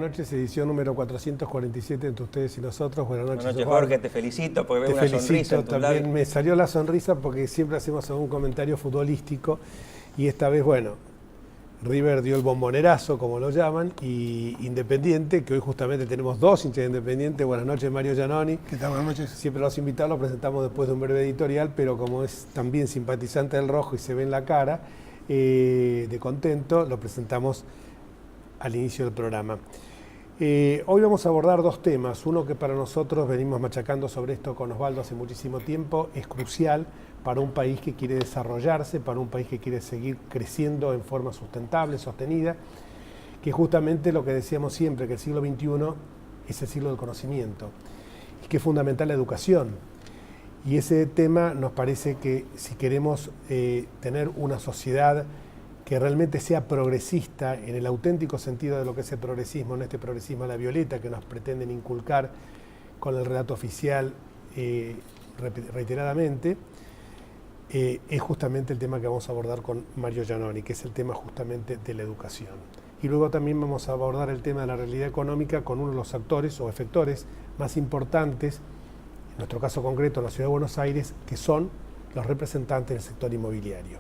noches, edición número 447 entre ustedes y nosotros. Buenas noches, Jorge, te felicito porque veo una sonrisa en tus también labios. me salió la sonrisa porque siempre hacemos algún comentario futbolístico y esta vez, bueno, River dio el bombonerazo, como lo llaman, y Independiente, que hoy justamente tenemos dos hinchas de Independiente. Buenas noches, Mario Giannoni. ¿Qué tal? Buenas noches. Siempre los invitados los presentamos después de un breve editorial, pero como es también simpatizante del rojo y se ve en la cara de contento, lo presentamos al inicio del programa. Hoy vamos a abordar dos temas. Uno que para nosotros venimos machacando sobre esto con Osvaldo hace muchísimo tiempo, es crucial para un país que quiere desarrollarse, para un país que quiere seguir creciendo en forma sustentable, sostenida, que justamente lo que decíamos siempre, que el siglo XXI es el siglo del conocimiento, y que es fundamental la educación. Y ese tema nos parece que si queremos tener una sociedad que realmente sea progresista en el auténtico sentido de lo que es el progresismo, no este progresismo a la violeta que nos pretenden inculcar con el relato oficial reiteradamente, es justamente el tema que vamos a abordar con Mario Giannoni, que es el tema justamente de la educación. Y luego también vamos a abordar el tema de la realidad económica con uno de los actores o efectores más importantes, en nuestro caso concreto en la Ciudad de Buenos Aires, que son los representantes del sector inmobiliario.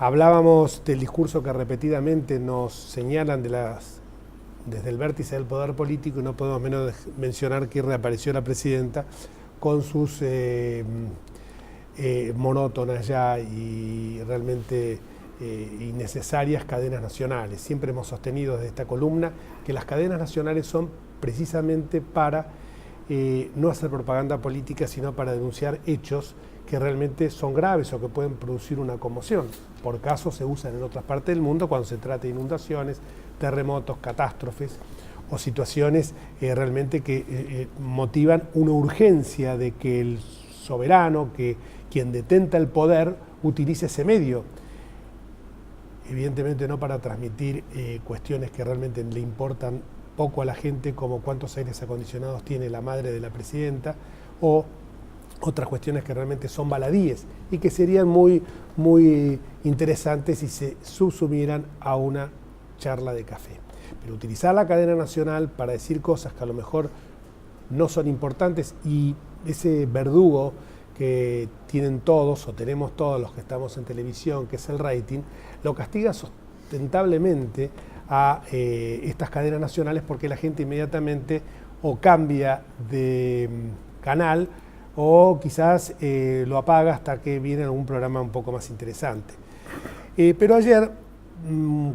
Hablábamos del discurso que repetidamente nos señalan desde el vértice del poder político y no podemos menos mencionar que reapareció la presidenta con sus monótonas ya y realmente innecesarias cadenas nacionales. Siempre hemos sostenido desde esta columna que las cadenas nacionales son precisamente para no hacer propaganda política, sino para denunciar hechos que realmente son graves o que pueden producir una conmoción. Por caso se usan en otras partes del mundo cuando se trata de inundaciones, terremotos, catástrofes o situaciones realmente que motivan una urgencia de que el soberano, que quien detenta el poder, utilice ese medio. Evidentemente no para transmitir cuestiones que realmente le importan poco a la gente, como cuántos aires acondicionados tiene la madre de la presidenta, o otras cuestiones que realmente son baladíes y que serían muy interesantes si se subsumieran a una charla de café. Pero utilizar la cadena nacional para decir cosas que a lo mejor no son importantes y ese verdugo que tienen todos o tenemos todos los que estamos en televisión, que es el rating, lo castiga sustentablemente a estas cadenas nacionales porque la gente inmediatamente o cambia de canal o quizás lo apaga hasta que viene algún programa un poco más interesante. Pero ayer,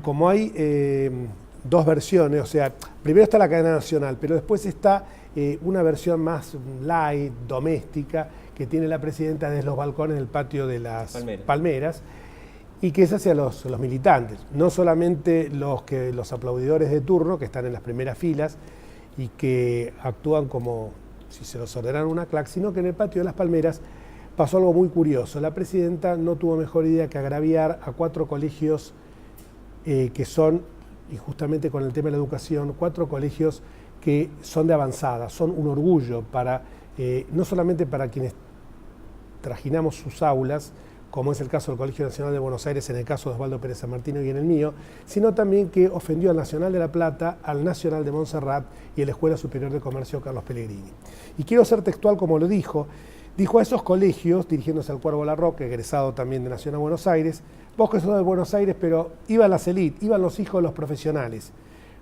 como hay dos versiones, o sea, primero está la cadena nacional, pero después está una versión más light, doméstica, que tiene la presidenta desde los balcones del patio de las Palmeras, y que es hacia los militantes, no solamente los aplaudidores de turno, que están en las primeras filas y que actúan como si se los ordenara una clac, sino que en el patio de las Palmeras pasó algo muy curioso. La presidenta no tuvo mejor idea que agraviar a 4 colegios que son, y justamente con el tema de la educación, 4 colegios que son de avanzada, son un orgullo para, no solamente para quienes trajinamos sus aulas, como es el caso del Colegio Nacional de Buenos Aires, en el caso de Osvaldo Pérez San Martino y en el mío, sino también que ofendió al Nacional de La Plata, al Nacional de Montserrat y a la Escuela Superior de Comercio Carlos Pellegrini. Y quiero ser textual como lo dijo a esos colegios, dirigiéndose al Cuervo Larroque, egresado también de Nacional de Buenos Aires: vos que sos de Buenos Aires, pero iban las élites, iban los hijos de los profesionales,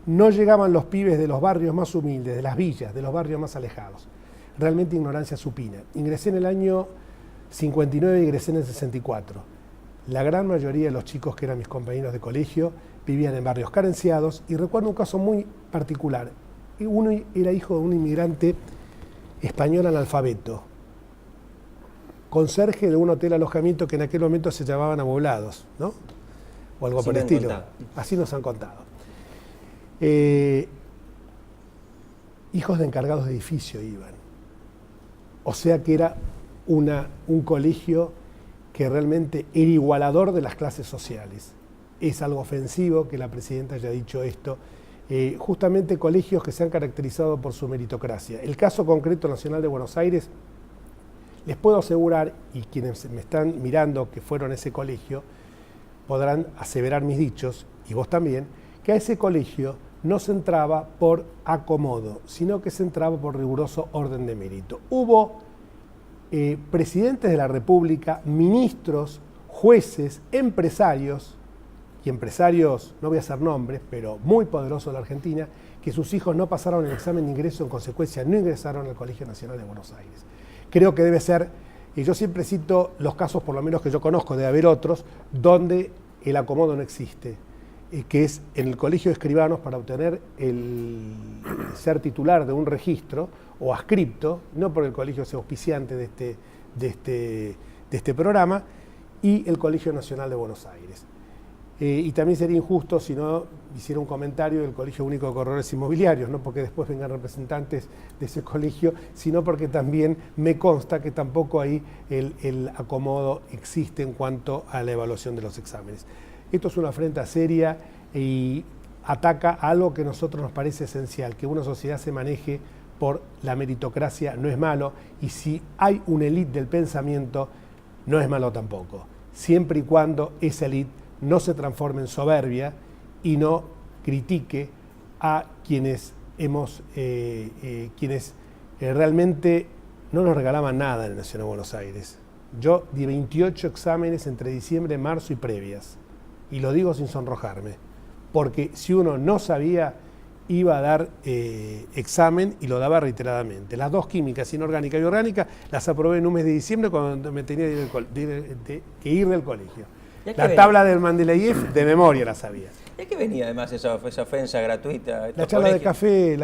no llegaban los pibes de los barrios más humildes, de las villas, de los barrios más alejados. Realmente ignorancia supina. Ingresé en el año 59 y egresé en el 64. La gran mayoría de los chicos que eran mis compañeros de colegio vivían en barrios carenciados y recuerdo un caso muy particular. Uno era hijo de un inmigrante español analfabeto, conserje de un hotel alojamiento que en aquel momento se llamaban Amoblados, ¿no? O algo por el estilo. Así nos han contado. Hijos de encargados de edificio iban. O sea que era un colegio que realmente era igualador de las clases sociales. Es algo ofensivo que la presidenta haya dicho esto. Justamente colegios que se han caracterizado por su meritocracia. El caso concreto Nacional de Buenos Aires, les puedo asegurar, y quienes me están mirando que fueron a ese colegio, podrán aseverar mis dichos, y vos también, que a ese colegio no se entraba por acomodo, sino que se entraba por riguroso orden de mérito. Hubo presidentes de la República, ministros, jueces, empresarios, y empresarios, no voy a hacer nombres, pero muy poderosos de la Argentina, que sus hijos no pasaron el examen de ingreso, en consecuencia no ingresaron al Colegio Nacional de Buenos Aires. Creo que debe ser, y yo siempre cito los casos, por lo menos que yo conozco, debe haber otros, donde el acomodo no existe, que es en el Colegio de Escribanos para obtener el ser titular de un registro o adscripto, no porque el colegio sea auspiciante de este programa, y el Colegio Nacional de Buenos Aires. Y también sería injusto si no hiciera un comentario del Colegio Único de Corredores Inmobiliarios, no porque después vengan representantes de ese colegio, sino porque también me consta que tampoco ahí el acomodo existe en cuanto a la evaluación de los exámenes. Esto es una afrenta seria y ataca a algo que a nosotros nos parece esencial, que una sociedad se maneje por la meritocracia no es malo, y si hay una élite del pensamiento, no es malo tampoco, siempre y cuando esa élite no se transforme en soberbia y no critique a quienes realmente no nos regalaban nada en la Nación de Buenos Aires. Yo di 28 exámenes entre diciembre, marzo y previas, y lo digo sin sonrojarme, porque si uno no sabía, iba a dar examen y lo daba reiteradamente. Las dos químicas, inorgánica y orgánica, las aprobé en un mes de diciembre cuando me tenía que ir del colegio. La tabla del Mendeleev de memoria la sabía. ¿Y a qué venía además esa ofensa gratuita? La charla de café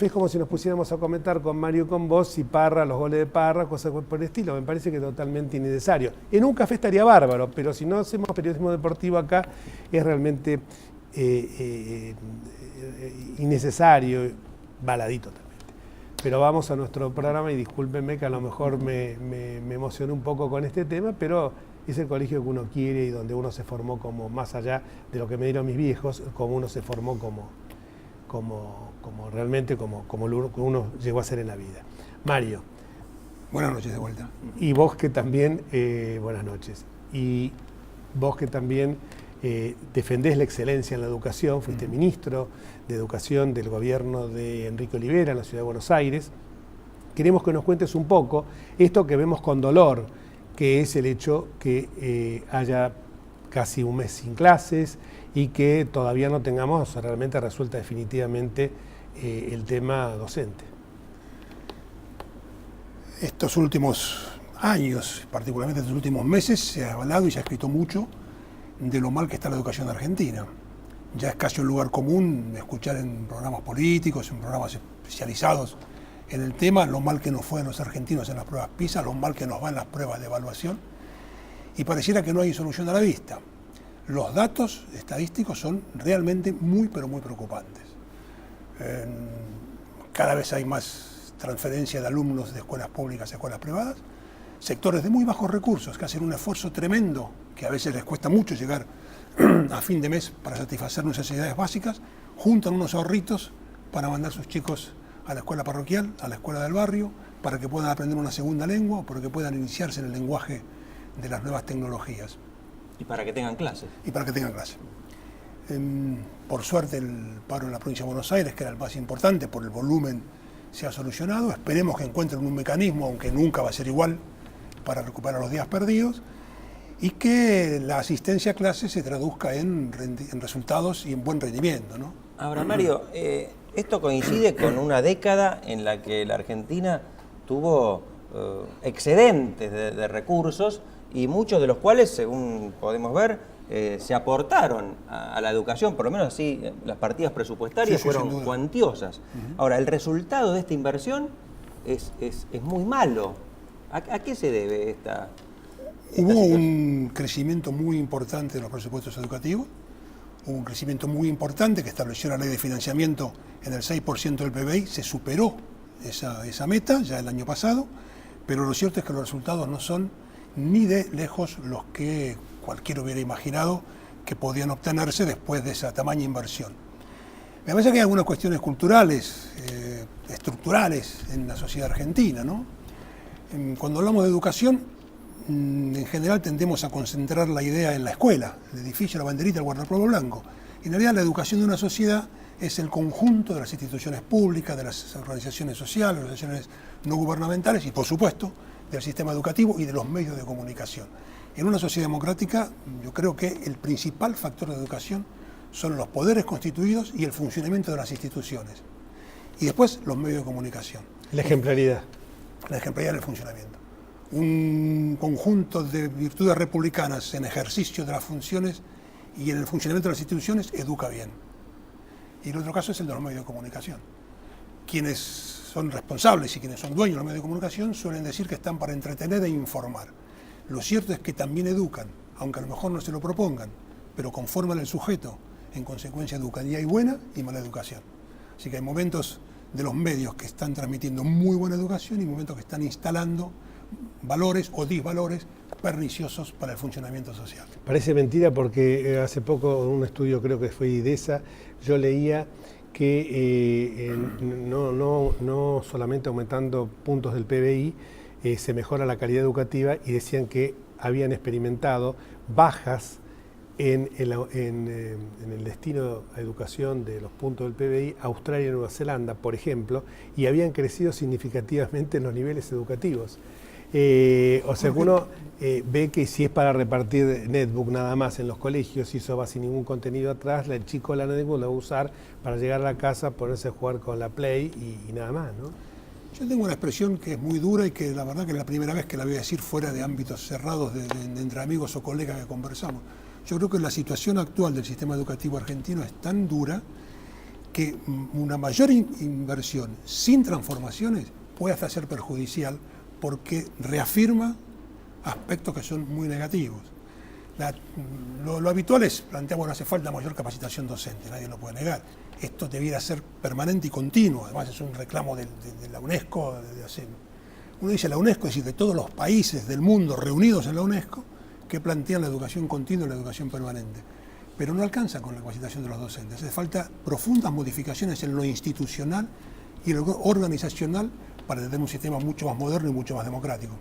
es como si nos pusiéramos a comentar con Mario, con vos, y Parra, los goles de Parra, cosas por el estilo. Me parece que es totalmente innecesario. En un café estaría bárbaro, pero si no hacemos periodismo deportivo acá, es realmente innecesario, baladito también. Pero vamos a nuestro programa y discúlpenme que a lo mejor me emocioné un poco con este tema, pero es el colegio que uno quiere y donde uno se formó como, más allá de lo que me dieron mis viejos, como uno se formó realmente como uno llegó a ser en la vida. Mario. Buenas noches de vuelta. Y vos que también, buenas noches, y vos que también defendés la excelencia en la educación, fuiste ministro de Educación del gobierno de Enrique Olivera en la Ciudad de Buenos Aires. Queremos que nos cuentes un poco esto que vemos con dolor, que es el hecho que haya casi un mes sin clases y que todavía no tengamos realmente resuelta definitivamente el tema docente. Estos últimos años, particularmente estos últimos meses, se ha hablado y se ha escrito mucho de lo mal que está la educación argentina. Ya es casi un lugar común escuchar en programas políticos, en programas especializados en el tema, lo mal que nos fue a los argentinos en las pruebas PISA, lo mal que nos va en las pruebas de evaluación, y pareciera que no hay solución a la vista. Los datos estadísticos son realmente muy, pero muy preocupantes. Cada vez hay más transferencia de alumnos de escuelas públicas a escuelas privadas, sectores de muy bajos recursos que hacen un esfuerzo tremendo, que a veces les cuesta mucho llegar a fin de mes para satisfacer necesidades básicas, juntan unos ahorritos para mandar a sus chicos a la escuela parroquial, a la escuela del barrio, para que puedan aprender una segunda lengua o para que puedan iniciarse en el lenguaje de las nuevas tecnologías. Y para que tengan clases. Y para que tengan clases. Por suerte el paro en la provincia de Buenos Aires, que era el más importante por el volumen, se ha solucionado. Esperemos que encuentren un mecanismo, aunque nunca va a ser igual, para recuperar los días perdidos, y que la asistencia a clases se traduzca en resultados y en buen rendimiento, ¿no? Ahora, Mario, esto coincide con una década en la que la Argentina tuvo excedentes de recursos y muchos de los cuales, según podemos ver, se aportaron a la educación, por lo menos así las partidas presupuestarias fueron cuantiosas. Ahora, el resultado de esta inversión es muy malo. ¿A qué se debe esta Hubo un crecimiento muy importante de los presupuestos educativos, hubo un crecimiento muy importante que estableció la ley de financiamiento en el 6% del PBI, se superó esa meta ya el año pasado, pero lo cierto es que los resultados no son ni de lejos los que cualquiera hubiera imaginado que podían obtenerse después de esa tamaña inversión. Me parece que hay algunas cuestiones culturales, estructurales en la sociedad argentina, ¿no? Cuando hablamos de educación, en general tendemos a concentrar la idea en la escuela, el edificio, la banderita, el guardapolvo blanco. En realidad la educación de una sociedad es el conjunto de las instituciones públicas, de las organizaciones sociales, organizaciones no gubernamentales y, por supuesto, del sistema educativo y de los medios de comunicación. En una sociedad democrática, yo creo que el principal factor de educación son los poderes constituidos y el funcionamiento de las instituciones. Y después, los medios de comunicación. La ejemplaridad. La ejemplaridad del funcionamiento. Un conjunto de virtudes republicanas en ejercicio de las funciones y en el funcionamiento de las instituciones educa bien. Y el otro caso es el de los medios de comunicación. Quienes son responsables y quienes son dueños de los medios de comunicación suelen decir que están para entretener e informar. Lo cierto es que también educan, aunque a lo mejor no se lo propongan, pero conforman el sujeto, en consecuencia educan. Y hay buena y mala educación. Así que hay momentos de los medios que están transmitiendo muy buena educación y momentos que están instalando valores o disvalores perniciosos para el funcionamiento social. Parece mentira porque hace poco en un estudio, creo que fue IDESA, yo leía que no solamente aumentando puntos del PBI se mejora la calidad educativa, y decían que habían experimentado bajas en el destino a educación de los puntos del PBI, Australia y Nueva Zelanda, por ejemplo, y habían crecido significativamente en los niveles educativos. O sea que uno ve que si es para repartir netbook nada más en los colegios, y eso va sin ningún contenido atrás, el chico la netbook la va a usar para llegar a la casa, ponerse a jugar con la Play y nada más, ¿no? Yo tengo una expresión que es muy dura y que la verdad que es la primera vez que la voy a decir fuera de ámbitos cerrados de entre amigos o colegas que conversamos. Yo creo que la situación actual del sistema educativo argentino es tan dura que una mayor inversión sin transformaciones puede hasta ser perjudicial, porque reafirma aspectos que son muy negativos. Lo habitual es plantear, bueno, hace falta mayor capacitación docente, nadie lo puede negar. Esto debiera ser permanente y continuo, además es un reclamo de la UNESCO. Uno dice la UNESCO, es decir, de todos los países del mundo reunidos en la UNESCO, que plantean la educación continua y la educación permanente. Pero no alcanza con la capacitación de los docentes. Hace falta profundas modificaciones en lo institucional y en lo organizacional para tener un sistema mucho más moderno y mucho más democrático.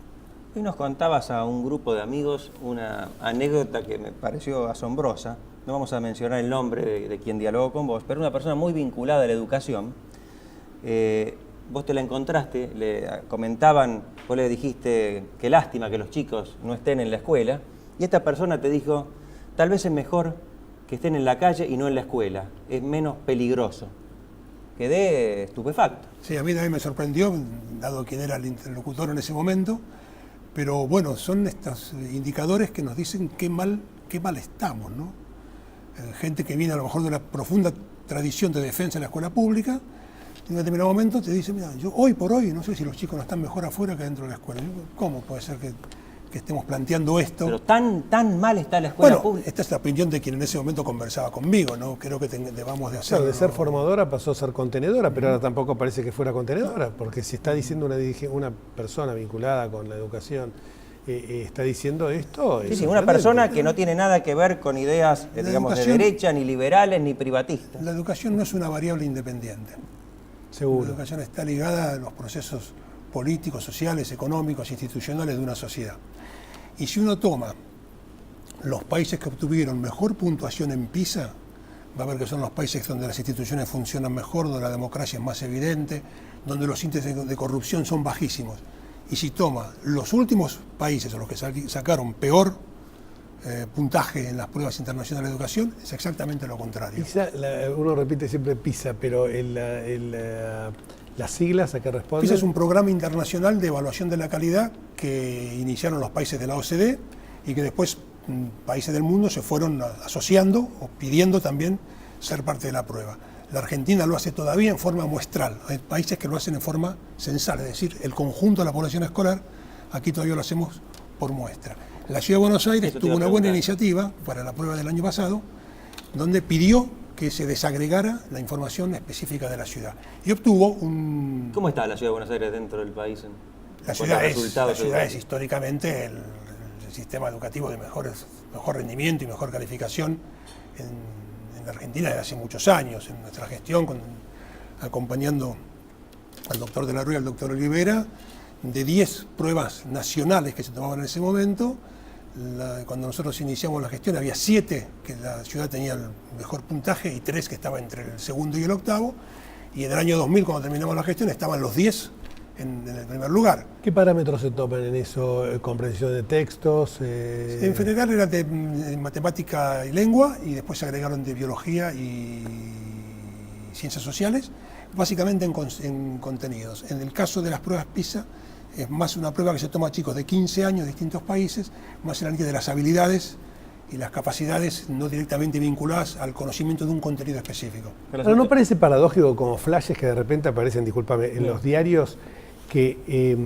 Hoy nos contabas a un grupo de amigos una anécdota que me pareció asombrosa. No vamos a mencionar el nombre de quien dialogó con vos, pero una persona muy vinculada a la educación. Vos te la encontraste, le comentaban, vos le dijiste qué lástima que los chicos no estén en la escuela, y esta persona te dijo, tal vez es mejor que estén en la calle y no en la escuela, es menos peligroso. Quedé estupefacto. Sí, a mí también me sorprendió, dado quién era el interlocutor en ese momento, pero bueno, son estos indicadores que nos dicen qué mal estamos, ¿no? Gente que viene a lo mejor de una profunda tradición de defensa de la escuela pública, en un determinado momento te dice, mira, yo hoy por hoy no sé si los chicos no están mejor afuera que dentro de la escuela. ¿Cómo puede ser que estemos planteando esto? Pero tan mal está la escuela pública. Esta es la opinión de quien en ese momento conversaba conmigo, ¿no? Creo que debamos de hacerlo. Claro, de ser formadora pasó a ser contenedora, pero ahora tampoco parece que fuera contenedora, porque si está diciendo una persona vinculada con la educación, está diciendo esto... Sí, una persona que no tiene nada que ver con ideas, digamos, de derecha, ni liberales, ni privatistas. La educación no es una variable independiente. Seguro. La educación está ligada a los procesos políticos, sociales, económicos, institucionales de una sociedad. Y si uno toma los países que obtuvieron mejor puntuación en PISA, va a ver que son los países donde las instituciones funcionan mejor, donde la democracia es más evidente, donde los índices de corrupción son bajísimos. Y si toma los últimos países, o los que sacaron peor puntaje en las pruebas internacionales de educación, es exactamente lo contrario. PISA, uno repite siempre PISA, pero las siglas a qué responden. PISA es un programa internacional de evaluación de la calidad que iniciaron los países de la OCDE y que después países del mundo se fueron asociando o pidiendo también ser parte de la prueba. La Argentina lo hace todavía en forma muestral. Hay países que lo hacen en forma censal, es decir, el conjunto de la población escolar, aquí todavía lo hacemos por muestra. La Ciudad de Buenos Aires tuvo una buena iniciativa para la prueba del año pasado, donde pidió que se desagregara la información específica de la ciudad. Y obtuvo un... ¿Cómo está la Ciudad de Buenos Aires dentro del país? La ciudad es históricamente el sistema educativo de mejor rendimiento y mejor calificación en la Argentina desde hace muchos años. En nuestra gestión, acompañando al doctor de la Rúa y al doctor Olivera, de 10 pruebas nacionales que se tomaban en ese momento, Cuando nosotros iniciamos la gestión había 7 que la ciudad tenía el mejor puntaje y 3 que estaban entre el segundo y el octavo. Y en el año 2000, cuando terminamos la gestión, estaban los 10 en el primer lugar. ¿Qué parámetros se toman en eso? ¿Comprensión de textos? En general era de matemática y lengua, y después se agregaron de biología y ciencias sociales, básicamente en contenidos. En el caso de las pruebas PISA, es más una prueba que se toma a chicos de 15 años de distintos países, más en la línea de las habilidades y las capacidades no directamente vinculadas al conocimiento de un contenido específico. Pero ¿no parece paradójico como flashes que de repente aparecen, discúlpame, en los diarios, que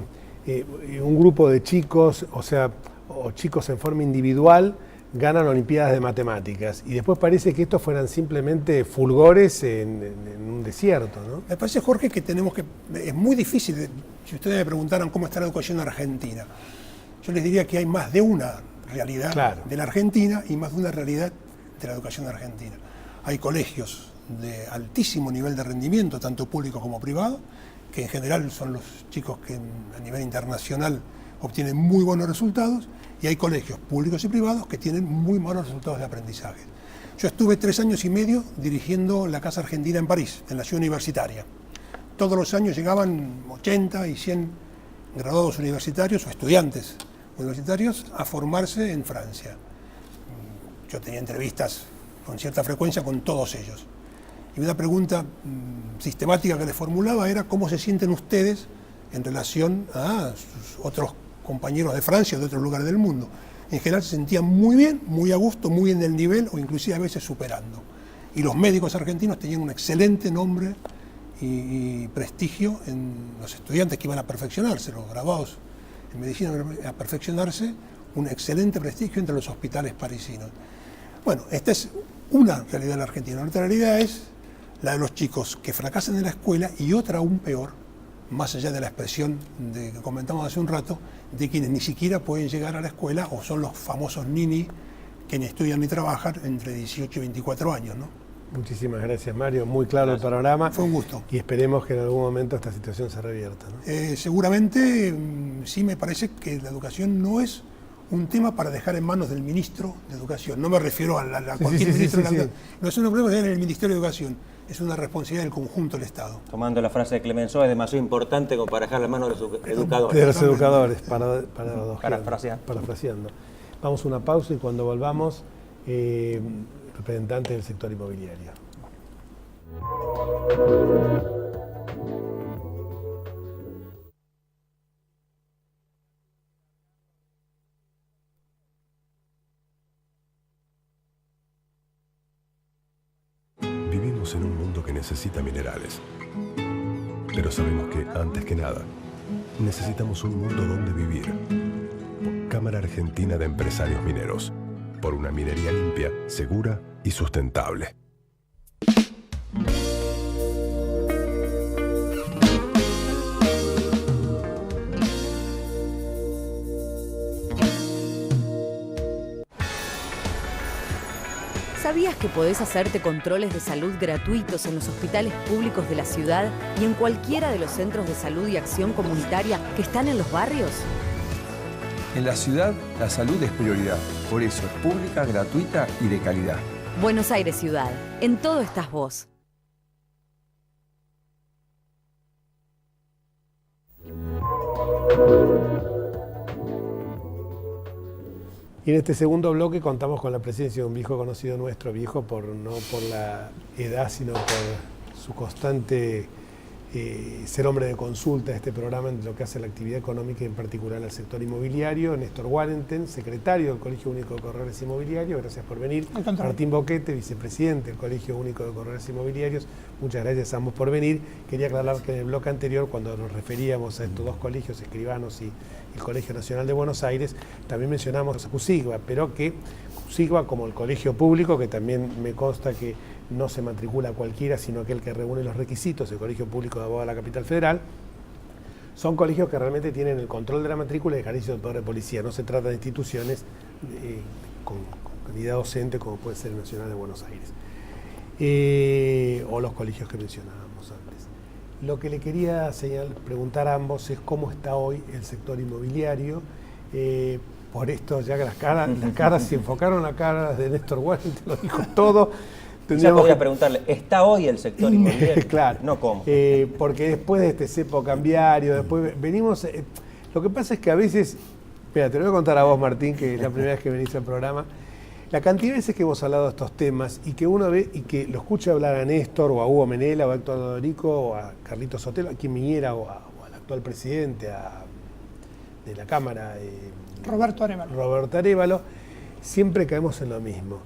un grupo de chicos, o chicos en forma individual, ganan Olimpiadas de Matemáticas, y después parece que estos fueran simplemente fulgores en un desierto, ¿no? Me parece, Jorge, que es muy difícil, si ustedes me preguntaran cómo está la educación argentina, yo les diría que hay más de una realidad de la Argentina y más de una realidad de la educación argentina. Hay colegios de altísimo nivel de rendimiento, tanto público como privado, que en general son los chicos que a nivel internacional obtienen muy buenos resultados, y hay colegios públicos y privados que tienen muy malos resultados de aprendizaje. Yo estuve 3 años y medio dirigiendo la Casa Argentina en París, en la ciudad universitaria. Todos los años llegaban 80 y 100 graduados universitarios o estudiantes universitarios a formarse en Francia. Yo tenía entrevistas con cierta frecuencia con todos ellos. Y una pregunta sistemática que les formulaba era cómo se sienten ustedes en relación a sus otros compañeros de Francia o de otros lugares del mundo. En general se sentían muy bien, muy a gusto, muy en el nivel o inclusive a veces superando. Y los médicos argentinos tenían un excelente nombre y prestigio en los estudiantes que iban a perfeccionarse, los graduados en medicina a perfeccionarse, un excelente prestigio entre los hospitales parisinos. Bueno, esta es una realidad de la Argentina. Otra realidad es la de los chicos que fracasan en la escuela, y otra aún peor, más allá de la expresión que comentamos hace un rato, de quienes ni siquiera pueden llegar a la escuela o son los famosos nini que ni estudian ni trabajan entre 18 y 24 años, ¿no? Muchísimas gracias, Mario. Muy claro el panorama. Fue un gusto. Y esperemos que en algún momento esta situación se revierta, ¿no? Seguramente, sí, me parece que la educación no es un tema para dejar en manos del ministro de Educación. No me refiero a cualquier ministro de la Educación. No es un problema en el Ministerio de Educación. Es una responsabilidad del conjunto del Estado. Tomando la frase de Clemenceau, es demasiado importante como para dejar la mano de los educadores. De los educadores, parafraseando. Vamos a una pausa y cuando volvamos, representante del sector inmobiliario. Vivimos en un mundo que necesita minerales, pero sabemos que, antes que nada, necesitamos un mundo donde vivir. Cámara Argentina de Empresarios Mineros, por una minería limpia, segura y sustentable. ¿Sabías que podés hacerte controles de salud gratuitos en los hospitales públicos de la ciudad y en cualquiera de los centros de salud y acción comunitaria que están en los barrios? En la ciudad, la salud es prioridad. Por eso es pública, gratuita y de calidad. Buenos Aires Ciudad. En todo estás vos. Y en este segundo bloque contamos con la presencia de un viejo conocido nuestro, viejo no por la edad, sino por su constante ser hombre de consulta de este programa en lo que hace a la actividad económica y en particular al sector inmobiliario. Néstor Warenten, secretario del Colegio Único de Corredores Inmobiliarios, gracias por venir. Martín Boquete, vicepresidente del Colegio Único de Corredores Inmobiliarios, muchas gracias a ambos por venir. Quería aclarar que en el bloque anterior, cuando nos referíamos a estos dos colegios, Escribanos y el Colegio Nacional de Buenos Aires, también mencionamos a CUSIGBA, pero que CUSIGBA, como el colegio público, que también me consta que no se matricula cualquiera, sino aquel que reúne los requisitos, el Colegio Público de Abogados de la Capital Federal, son colegios que realmente tienen el control de la matrícula y el ejercicio del poder de policía. No se trata de instituciones con calidad docente como puede ser el Nacional de Buenos Aires, o los colegios que mencionábamos antes. Lo que le quería preguntar a ambos es cómo está hoy el sector inmobiliario, por esto, ya que las caras se enfocaron a caras de Néstor Wallen, te lo dijo todo. Ya podría preguntarle, ¿está hoy el sector inmobiliario? Claro. No, ¿cómo? Porque después de este cepo cambiario, después venimos... lo que pasa es que a veces... Mira, te lo voy a contar a vos, Martín, que es la primera vez que venís al programa. La cantidad de veces que hemos hablado de estos temas y que uno ve y que lo escucha hablar a Néstor o a Hugo Menela o a Héctor Dodorico o a Carlitos Sotelo, a quien viniera o al actual presidente de la Cámara, Roberto Arévalo, siempre caemos en lo mismo.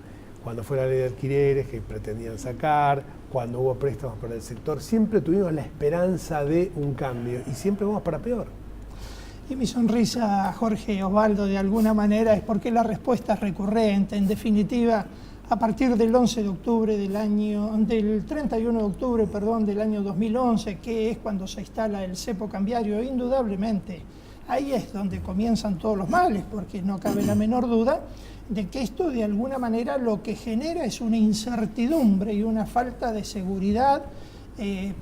Cuando fue la ley de alquileres que pretendían sacar, cuando hubo préstamos para el sector, siempre tuvimos la esperanza de un cambio y siempre vamos para peor. Y mi sonrisa, Jorge Osvaldo, de alguna manera es porque la respuesta es recurrente. En definitiva, a partir del 11 de octubre del 31 de octubre, del año 2011, que es cuando se instala el cepo cambiario, indudablemente, ahí es donde comienzan todos los males, porque no cabe la menor duda de que esto de alguna manera lo que genera es una incertidumbre y una falta de seguridad,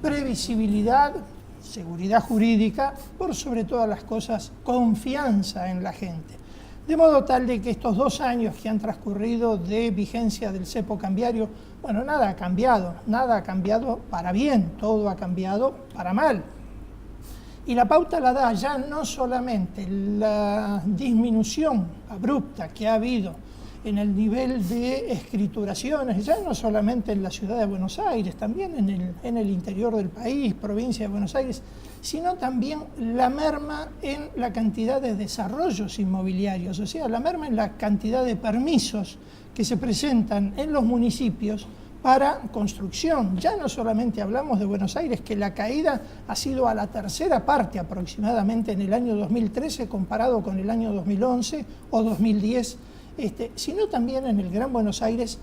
previsibilidad, seguridad jurídica, por sobre todas las cosas, confianza en la gente. De modo tal de que estos 2 años que han transcurrido de vigencia del cepo cambiario, bueno, nada ha cambiado para bien, todo ha cambiado para mal. Y la pauta la da ya no solamente la disminución abrupta que ha habido en el nivel de escrituraciones, ya no solamente en la ciudad de Buenos Aires, también en el interior del país, provincia de Buenos Aires, sino también la merma en la cantidad de desarrollos inmobiliarios, o sea, la merma en la cantidad de permisos que se presentan en los municipios para construcción. Ya no solamente hablamos de Buenos Aires, que la caída ha sido a la tercera parte aproximadamente en el año 2013 comparado con el año 2011 o 2010, sino también en el Gran Buenos Aires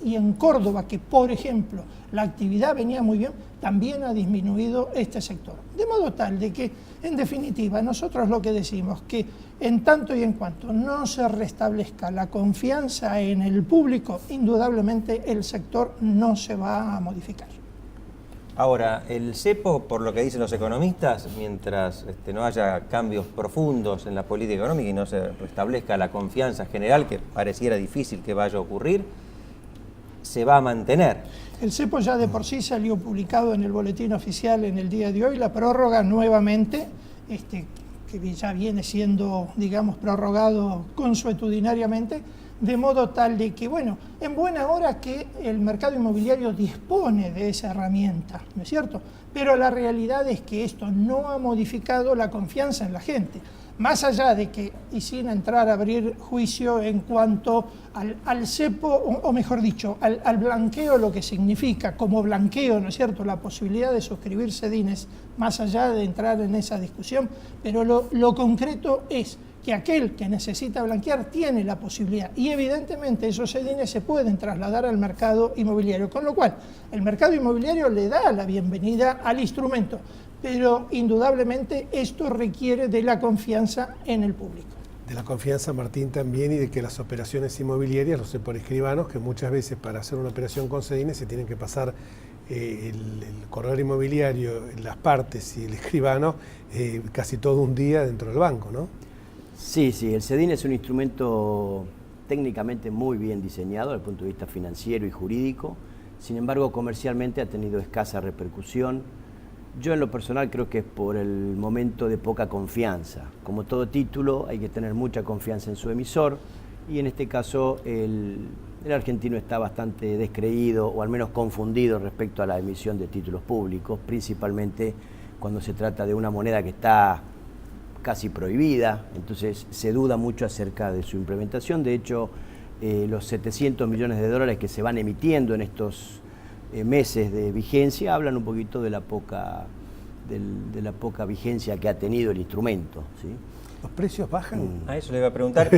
y en Córdoba, que por ejemplo la actividad venía muy bien, también ha disminuido este sector. De modo tal de que, en definitiva, nosotros lo que decimos que en tanto y en cuanto no se restablezca la confianza en el público, indudablemente el sector no se va a modificar. Ahora, el cepo, por lo que dicen los economistas, mientras no haya cambios profundos en la política económica y no se restablezca la confianza general, que pareciera difícil que vaya a ocurrir, se va a mantener. El cepo ya de por sí salió publicado en el boletín oficial en el día de hoy, la prórroga nuevamente, que ya viene siendo, digamos, prorrogado consuetudinariamente, de modo tal de que, bueno, en buena hora que el mercado inmobiliario dispone de esa herramienta, ¿no es cierto? Pero la realidad es que esto no ha modificado la confianza en la gente. Más allá de que, y sin entrar a abrir juicio en cuanto al cepo, o mejor dicho, al blanqueo, lo que significa como blanqueo, ¿no es cierto?, la posibilidad de suscribir sedines, más allá de entrar en esa discusión, pero lo concreto es que aquel que necesita blanquear tiene la posibilidad y evidentemente esos sedines se pueden trasladar al mercado inmobiliario, con lo cual el mercado inmobiliario le da la bienvenida al instrumento, pero indudablemente esto requiere de la confianza en el público. De la confianza, Martín, también, y de que las operaciones inmobiliarias, los por escribanos, que muchas veces para hacer una operación con sedines se tienen que pasar el corredor inmobiliario, las partes y el escribano casi todo un día dentro del banco, ¿no? Sí, el CEDIN es un instrumento técnicamente muy bien diseñado desde el punto de vista financiero y jurídico, sin embargo comercialmente ha tenido escasa repercusión. Yo en lo personal creo que es por el momento de poca confianza. Como todo título hay que tener mucha confianza en su emisor y en este caso el argentino está bastante descreído o al menos confundido respecto a la emisión de títulos públicos, principalmente cuando se trata de una moneda que está casi prohibida, entonces se duda mucho acerca de su implementación. De hecho, los 700 millones de dólares que se van emitiendo en estos meses de vigencia hablan un poquito de la poca vigencia que ha tenido el instrumento, ¿sí? ¿Los precios bajan? A eso le iba a preguntar,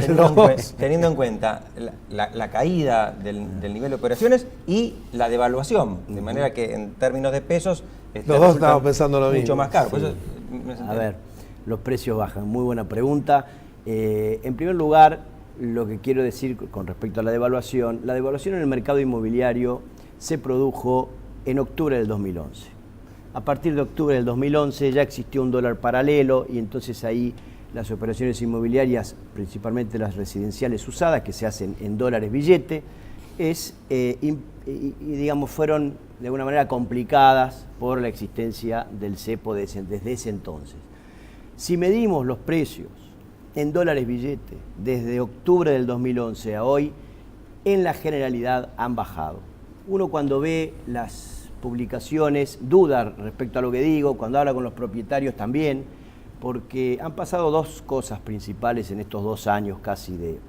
teniendo en cuenta la caída del nivel de operaciones y la devaluación, de manera que en términos de pesos los dos estamos pensando lo mismo. Mucho más caro. Sí. A ver, los precios bajan, muy buena pregunta. En primer lugar, lo que quiero decir con respecto a la devaluación en el mercado inmobiliario se produjo en octubre del 2011. A partir de octubre del 2011 ya existió un dólar paralelo y entonces ahí las operaciones inmobiliarias, principalmente las residenciales usadas, que se hacen en dólares billete, digamos, fueron de alguna manera complicadas por la existencia del cepo desde ese entonces. Si medimos los precios en dólares billete desde octubre del 2011 a hoy, en la generalidad han bajado. Uno cuando ve las publicaciones duda respecto a lo que digo, cuando habla con los propietarios también, porque han pasado dos cosas principales en estos 2 años casi de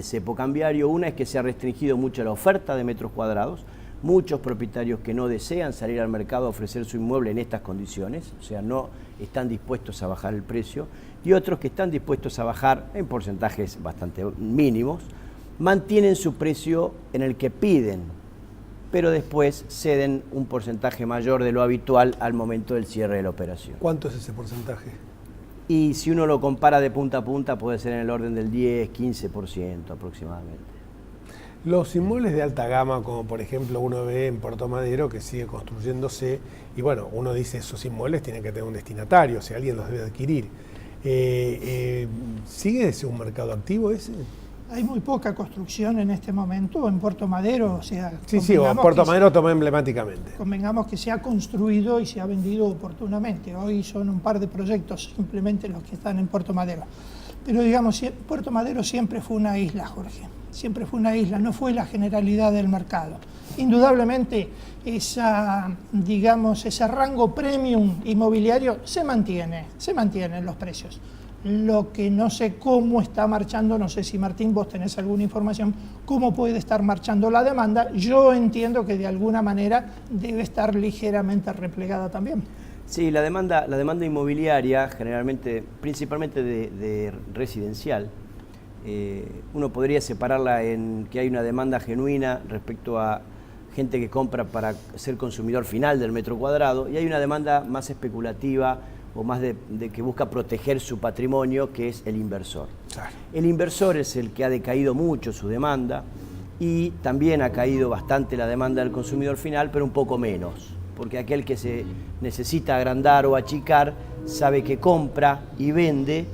cepo cambiario. Una es que se ha restringido mucho la oferta de metros cuadrados, muchos propietarios que no desean salir al mercado a ofrecer su inmueble en estas condiciones, o sea, no están dispuestos a bajar el precio, y otros que están dispuestos a bajar en porcentajes bastante mínimos, mantienen su precio en el que piden, pero después ceden un porcentaje mayor de lo habitual al momento del cierre de la operación. ¿Cuánto es ese porcentaje? Y si uno lo compara de punta a punta, puede ser en el orden del 10-15% aproximadamente. Los inmuebles de alta gama, como por ejemplo uno ve en Puerto Madero, que sigue construyéndose, y bueno, uno dice esos inmuebles tienen que tener un destinatario, o sea, alguien los debe adquirir. ¿Sigue ese un mercado activo ese? Hay muy poca construcción en este momento en Puerto Madero, o sea... Sí, Puerto Madero tomó emblemáticamente. Convengamos que se ha construido y se ha vendido oportunamente. Hoy son un par de proyectos simplemente los que están en Puerto Madero. Pero digamos, Puerto Madero siempre fue una isla, Jorge. Siempre fue una isla, no fue la generalidad del mercado. Indudablemente, ese rango premium inmobiliario se mantiene en los precios. Lo que no sé cómo está marchando, no sé si Martín vos tenés alguna información, cómo puede estar marchando la demanda. Yo entiendo que de alguna manera debe estar ligeramente replegada también. Sí, la demanda inmobiliaria, generalmente, principalmente de residencial, uno podría separarla en que hay una demanda genuina respecto a gente que compra para ser consumidor final del metro cuadrado, y hay una demanda más especulativa o más de que busca proteger su patrimonio, que es el inversor. Claro. El inversor es el que ha decaído mucho su demanda, y también ha caído bastante la demanda del consumidor final, pero un poco menos, porque aquel que se necesita agrandar o achicar sabe que compra y vende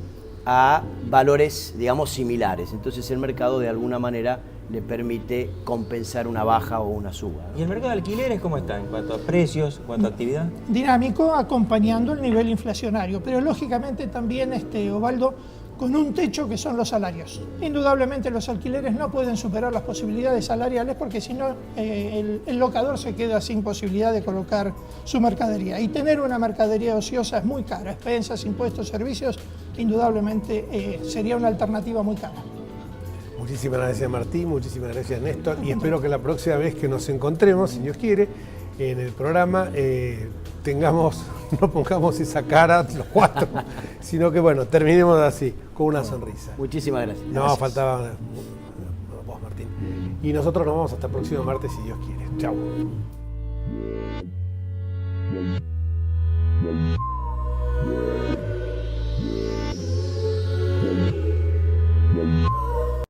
a valores, digamos, similares. Entonces el mercado de alguna manera le permite compensar una baja o una suba, ¿no? ¿Y el mercado de alquileres cómo está en cuanto a precios, en cuanto a actividad? Dinámico, acompañando el nivel inflacionario, pero lógicamente también, Osvaldo, con un techo que son los salarios. Indudablemente los alquileres no pueden superar las posibilidades salariales, porque si no el locador se queda sin posibilidad de colocar su mercadería. Y tener una mercadería ociosa es muy cara, expensas, impuestos, servicios, indudablemente sería una alternativa muy cara. Muchísimas gracias Martín, muchísimas gracias Néstor, y espero que la próxima vez que nos encontremos, si Dios quiere, en el programa no pongamos esa cara los 4, sino que bueno, terminemos así, con una sonrisa. Muchísimas gracias. No, gracias. Faltaba vos, Martín. Y nosotros nos vamos hasta el próximo martes, si Dios quiere. Chau.